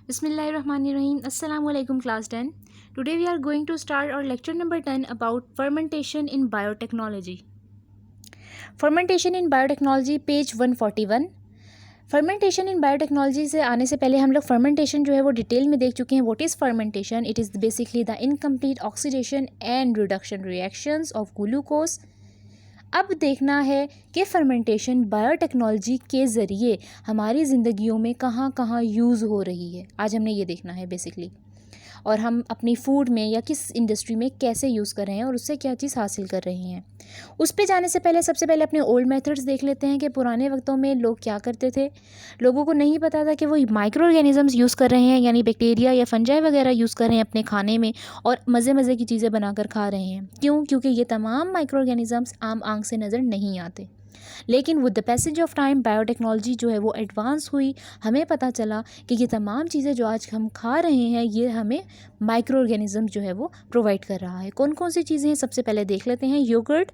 Bismillahirrahmanirrahim. Assalamu alaikum class 10. Today we are going to start our lecture number 10 about fermentation in biotechnology. Fermentation in biotechnology page 141. Fermentation in biotechnology से आने से पहले हम लोग fermentation जो है वो डिटेल में देख चुके हैं. What is fermentation? It is basically the incomplete oxidation and reduction reactions of glucose. अब देखना है कि फर्मेंटेशन बायोटेक्नोलॉजी के ज़रिए हमारी ज़िंदगियों में कहाँ कहाँ यूज़ हो रही है. आज हमने ये देखना है बेसिकली, और हम अपनी फूड में या किस इंडस्ट्री में कैसे यूज़ कर रहे हैं और उससे क्या चीज़ हासिल कर रहे हैं. उस पे जाने से पहले सबसे पहले अपने ओल्ड मेथड्स देख लेते हैं कि पुराने वक्तों में लोग क्या करते थे. लोगों को नहीं पता था कि वो माइक्रो ऑर्गेनिजम्स यूज़ कर रहे हैं, यानी बैक्टीरिया या फंजाई वगैरह यूज़ कर रहे हैं अपने खाने में और मज़े मज़े की चीज़ें बनाकर खा रहे हैं. क्यों? क्योंकि ये तमाम माइक्रो ऑर्गेनिजम्स आम आंख से नज़र नहीं आते. लेकिन with the passage of time biotechnology जो है वो एडवांस हुई. हमें पता चला कि ये तमाम चीज़ें जो आज हम खा रहे हैं ये हमें माइक्रो ऑर्गेनिज्म जो है वो प्रोवाइड कर रहा है. कौन कौन सी चीज़ें हैं सबसे पहले देख लेते हैं. योगर्ट,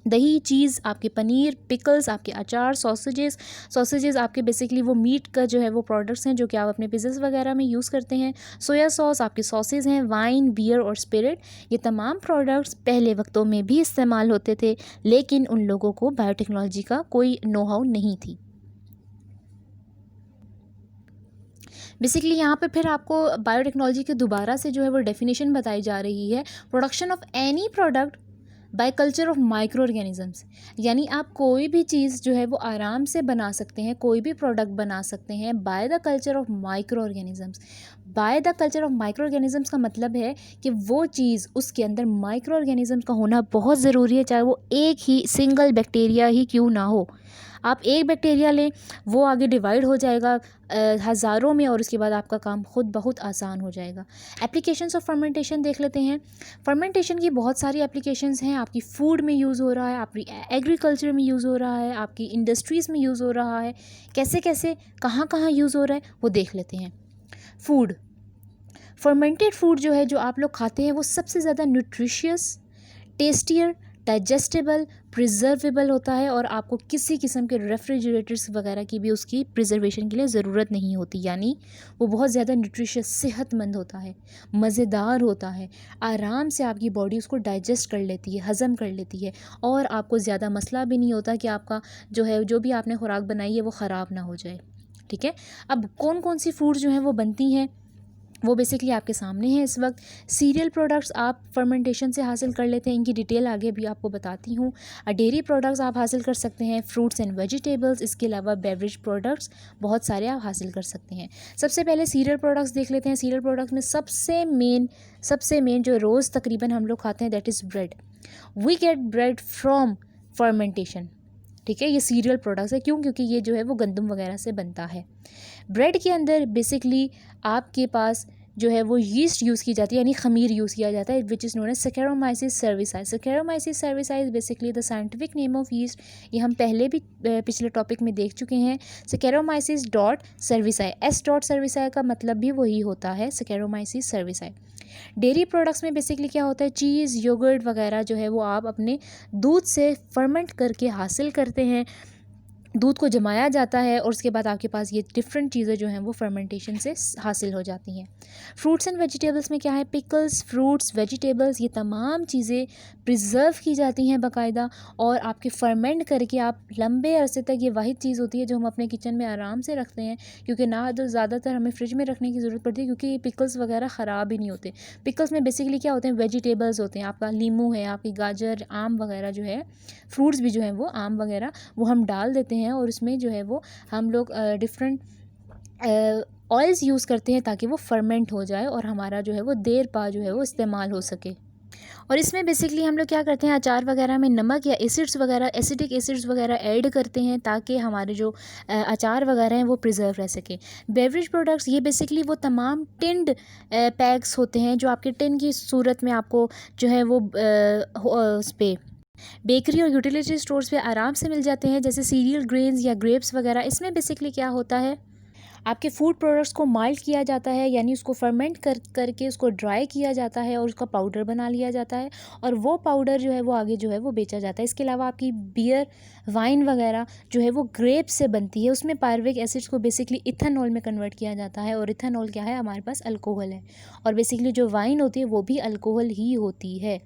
दही, चीज़, आपके पनीर, पिकल्स, आपके अचार, सॉसेजेस आपके बेसिकली वो मीट का जो है वो प्रोडक्ट्स हैं जो कि आप अपने पिज़्ज़ा वगैरह में यूज़ करते हैं. सोया सॉस, आपके सॉसेज हैं, वाइन, बियर और स्पिरिट. ये तमाम प्रोडक्ट्स पहले वक्तों में भी इस्तेमाल होते थे, लेकिन उन लोगों को बायोटेक्नोलॉजी का कोई नो हाउ नहीं थी. बेसिकली यहाँ पे फिर आपको बायोटेक्नोलॉजी के दोबारा से जो है वो डेफिनेशन बताई जा रही है. Production of any product by culture of micro organisms, यानी आप कोई भी चीज़ जो है वो आराम से बना सकते हैं, कोई भी प्रोडक्ट बना सकते हैं by the culture of micro organisms. By the culture of micro organisms का मतलब है कि वो चीज़ उसके अंदर माइक्रो ऑर्गेनिजम्स का होना बहुत ज़रूरी है, चाहे वो एक ही सिंगल बैक्टीरिया ही क्यों ना हो. आप एक बैक्टीरिया लें, वो आगे डिवाइड हो जाएगा हज़ारों में, और उसके बाद आपका काम खुद बहुत आसान हो जाएगा. एप्लीकेशंस ऑफ फर्मेंटेशन देख लेते हैं. फर्मेंटेशन की बहुत सारी एप्लीकेशंस हैं. आपकी फूड में यूज़ हो रहा है, आपकी एग्रीकल्चर में यूज़ हो रहा है, आपकी इंडस्ट्रीज़ में यूज़ हो रहा है. कैसे कैसे कहाँ कहाँ यूज़ हो रहा है वो देख लेते हैं. फूड, फर्मेंटेड फूड जो है जो आप लोग खाते हैं वो सबसे ज़्यादा न्यूट्रिशियस, टेस्टियर, डाइजेस्टेबल, प्रिजर्वेबल होता है, और आपको किसी किस्म के रेफ्रिजरेटर्स वगैरह की भी उसकी प्रिजर्वेशन के लिए ज़रूरत नहीं होती. यानी वो बहुत ज़्यादा न्यूट्रिशियस, सेहतमंद होता है, मज़ेदार होता है, आराम से आपकी बॉडी उसको डाइजेस्ट कर लेती है, हज़म कर लेती है, और आपको ज़्यादा मसला भी नहीं होता कि आपका जो है जो भी आपने खुराक बनाई है वो ख़राब ना हो जाए. ठीक है. अब कौन कौन सी फूड जो हैं वो बनती हैं वो बेसिकली आपके सामने है इस वक्त. सीरियल प्रोडक्ट्स आप फर्मेंटेशन से हासिल कर लेते हैं, इनकी डिटेल आगे भी आपको बताती हूँ. डेयरी प्रोडक्ट्स आप हासिल कर सकते हैं, फ्रूट्स एंड वेजिटेबल्स. इसके अलावा बेवरेज प्रोडक्ट्स बहुत सारे आप हासिल कर सकते हैं. सबसे पहले सीरियल प्रोडक्ट्स देख लेते हैं. सीरियल प्रोडक्ट्स में सबसे मेन जो रोज़ तकरीबन हम लोग खाते हैं that is bread. We get bread from fermentation. ठीक है, ये सीरियल प्रोडक्ट्स है. क्यों? क्योंकि ये जो है वो गंदम वगैरह से बनता है. ब्रेड के अंदर बेसिकली आपके पास जो है वो यीस्ट यूज़ की जाती है, यानी खमीर यूज़ किया जाता है, which is known as saccharomyces cerevisiae. Saccharomyces cerevisiae basically the scientific name of yeast. ये हम पहले भी पिछले टॉपिक में देख चुके हैं. सेकेरोमाइसिस डॉट सर्विसाई, एस डॉट सर्विसाई का मतलब भी वही होता है, सेकेरोमाइसिस सर्विसाई. डेयरी प्रोडक्ट्स में बेसिकली क्या होता है, चीज़, योगर्ट वगैरह जो है वो आप अपने दूध से फर्मेंट करके हासिल करते हैं. दूध को जमाया जाता है और उसके बाद आपके पास ये डिफरेंट चीज़ें जो हैं वो फर्मेंटेशन से हासिल हो जाती हैं. फ्रूट्स एंड वेजिटेबल्स में क्या है, पिकल्स, फ्रूट्स, वेजिटेबल्स, ये तमाम चीज़ें प्रिजर्व की जाती हैं बाकायदा, और आपके फर्मेंट करके आप लंबे अरसे तक, ये वाहिद चीज़ होती है जो हम अपने किचन में आराम से रखते हैं, क्योंकि ना तो ज़्यादातर हमें फ्रिज में रखने की ज़रूरत पड़ती है क्योंकि ये पिकल्स वगैरह ख़राब ही नहीं होते. पिकल्स में बेसिकली क्या होते हैं, वेजिटेबल्स होते हैं. आपका लीमू है, आपकी गाजर, आम वगैरह जो है, फ्रूट्स भी जो है वो आम वगैरह वो हम डाल देते हैं, और उसमें जो है वो हम लोग डिफरेंट ऑयल्स यूज़ करते हैं ताकि वो फर्मेंट हो जाए और हमारा जो है वो देर पा जो है वो इस्तेमाल हो सके. और इसमें बेसिकली हम लोग क्या करते हैं, अचार वगैरह में नमक या एसिड्स वगैरह, एसिडिक एसिड्स वगैरह ऐड करते हैं ताकि हमारे जो अचार वगैरह हैं वो प्रिजर्व रह सके. बेवरेज प्रोडक्ट्स, ये बेसिकली वो तमाम टिन्ड पैक्स होते हैं जो आपके टिन की सूरत में आपको जो है वो उस पर बेकरी और यूटिलिटी स्टोर्स पे आराम से मिल जाते हैं, जैसे सीरियल ग्रेन्स या ग्रेप्स वगैरह. इसमें बेसिकली क्या होता है, आपके फूड प्रोडक्ट्स को माइल्ड किया जाता है, यानी उसको फर्मेंट करके उसको ड्राई किया जाता है और उसका पाउडर बना लिया जाता है, और वो पाउडर जो है वो आगे जो है वो बेचा जाता है। इसके अलावा आपकी बियर, वाइन वगैरह जो है वो ग्रेप से बनती है, उसमें पायरुविक एसिड्स को बेसिकली इथेनॉल में कन्वर्ट किया जाता है, और इथेनॉल क्या है, हमारे पास अल्कोहल है, और बेसिकली जो वाइन होती है वो भी अल्कोहल ही होती है।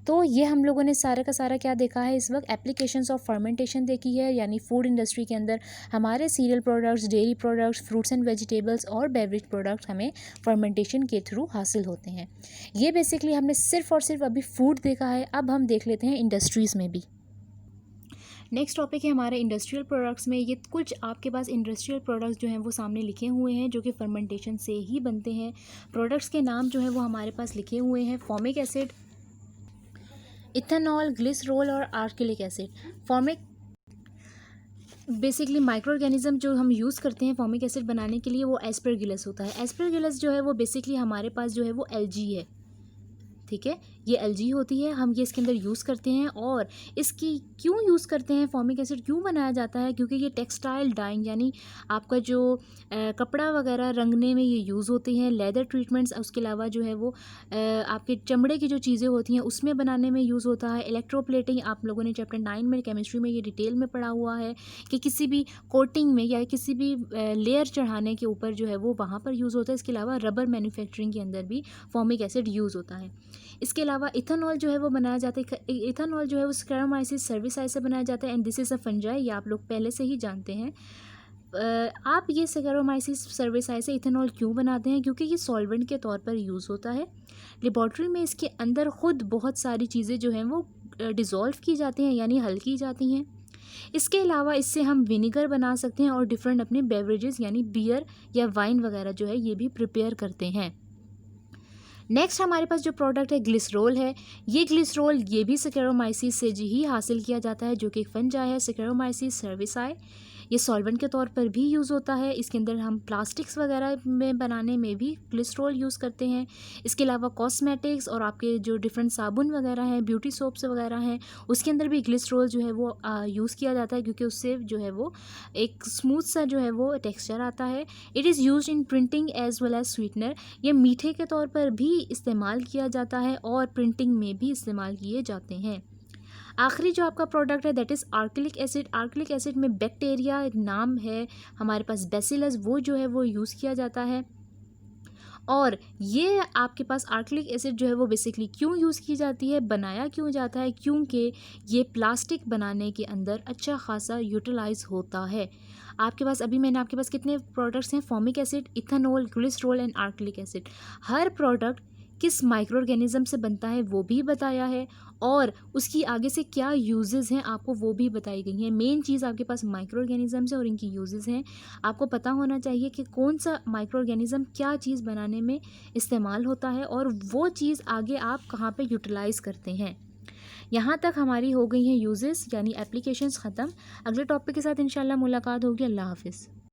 तो ये हम लोगों ने सारा का सारा क्या देखा है इस वक्त, एप्लीकेशंस ऑफ फर्मेंटेशन देखी है, यानी फूड इंडस्ट्री के अंदर हमारे serial products, dairy products, fruits and vegetables और बेवरेज प्रोडक्ट्स हमें फर्मेंटेशन के थ्रू हासिल होते हैं। ये बेसिकली हमने सिर्फ और सिर्फ अभी फूड देखा है, अब हम देख लेते हैं इंडस्ट्रीज़ में भी। नेक्स्ट टॉपिक है हमारे इंडस्ट्रियल प्रोडक्ट्स में। ये कुछ आपके पास इंडस्ट्रियल प्रोडक्ट्स जो हैं वो सामने लिखे हुए हैं, जो कि फर्मेंटेशन से ही बनते हैं। प्रोडक्ट्स के नाम जो है वो हमारे पास लिखे हुए हैं, फॉर्मिक एसिड, इथेनॉल, ग्लिसरॉल और acrylic acid. Formic basically micro organism जो हम यूज़ करते हैं फॉर्मिक एसिड बनाने के लिए वो एस्परगिलस होता है। एस्परगिलस जो है वो बेसिकली हमारे पास जो है वो एलजी है, ठीक है, ये एलजी होती है, हम ये इसके अंदर यूज़ करते हैं। और इसकी क्यों यूज़ करते हैं, फॉर्मिक एसिड क्यों बनाया जाता है, क्योंकि ये टेक्सटाइल डाइंग यानी आपका जो कपड़ा वगैरह रंगने में ये यूज़ होती हैं, लेदर ट्रीटमेंट्स, उसके अलावा जो है वो आपके चमड़े की जो चीज़ें होती हैं उसमें बनाने में यूज़ होता है। इलेक्ट्रोप्लेटिंग, आप लोगों ने चैप्टर 9 में केमिस्ट्री में ये डिटेल में पढ़ा हुआ है कि किसी भी कोटिंग में या किसी भी लेयर चढ़ाने के ऊपर जो है वो वहाँ पर यूज़ होता है। इसके अलावा रबर मैन्युफैक्चरिंग के अंदर भी फॉर्मिक एसिड यूज़ होता है। इसके अलावा इथेनॉल जो है वो बनाया जाता है। इथेनॉल जो है वो स्क्लेरोमाइसिस सर्विसाइड से बनाया जाता है, and this is a fungi, ये आप लोग पहले से ही जानते हैं। आप ये स्क्लेरोमाइसिस सर्विसाइड से इथेनॉल क्यों बनाते हैं, क्योंकि ये सॉल्वेंट के तौर पर यूज़ होता है। लेबॉर्ट्री में इसके अंदर ख़ुद बहुत सारी चीज़ें जो हैं वो डिज़ोल्व की जाती हैं, यानी हल की जाती हैं। इसके अलावा इससे हम विनेगर बना सकते हैं और डिफरेंट अपने बेवरेजेस यानी बियर या वाइन वगैरह जो है ये भी प्रिपेयर करते हैं। नेक्स्ट हमारे पास जो प्रोडक्ट है ग्लिसरॉल है। ये ग्लिसरॉल ये भी स्क्लेरोमाइसिस से ही हासिल किया जाता है, जो कि एक फंजाई है, स्क्लेरोमाइसिस सर्विसाई। ये सॉल्वेंट के तौर पर भी यूज़ होता है। इसके अंदर हम प्लास्टिक्स वगैरह में बनाने में भी ग्लिसरॉल यूज़ करते हैं। इसके अलावा कॉस्मेटिक्स और आपके जो डिफरेंट साबुन वगैरह हैं, ब्यूटी सोप्स वगैरह हैं, उसके अंदर भी ग्लिसरॉल जो है वो यूज़ किया जाता है, क्योंकि उससे जो है वो एक स्मूथ सा जो है वो टेक्सचर आता है। It is use in printing as well as sweetener. ये मीठे के तौर पर भी इस्तेमाल किया जाता है और प्रिंटिंग में भी इस्तेमाल किए जाते हैं। आखिरी जो आपका प्रोडक्ट है दैट इज़ आर्किलिक एसिड। आर्किलिक एसिड में बैक्टीरिया नाम है हमारे पास बेसिलस, वो जो है वो यूज़ किया जाता है। और ये आपके पास आर्किलिक एसिड जो है वो बेसिकली क्यों यूज़ की जाती है, बनाया क्यों जाता है, क्योंकि ये प्लास्टिक बनाने के अंदर अच्छा खासा यूटिलाइज होता है। आपके पास अभी मैंने आपके पास कितने प्रोडक्ट्स हैं, formic acid, ethanol, glycerol and acrylic acid. हर प्रोडक्ट किस माइक्रो ऑर्गेनिज्म से बनता है वो भी बताया है, और उसकी आगे से क्या यूजेस हैं आपको वो भी बताई गई हैं। मेन चीज़ आपके पास माइक्रो ऑर्गेनिजम्स है और इनकी यूजेस हैं। आपको पता होना चाहिए कि कौन सा माइक्रो ऑर्गेनिज्म क्या चीज़ बनाने में इस्तेमाल होता है और वो चीज़ आगे आप कहाँ पे यूटिलाइज़ करते हैं। यहाँ तक हमारी हो गई हैं यूजेस यानी एप्लीकेशंस ख़त्म। अगले टॉपिक के साथ इंशाल्लाह मुलाकात होगी। अल्लाह हाफिज़।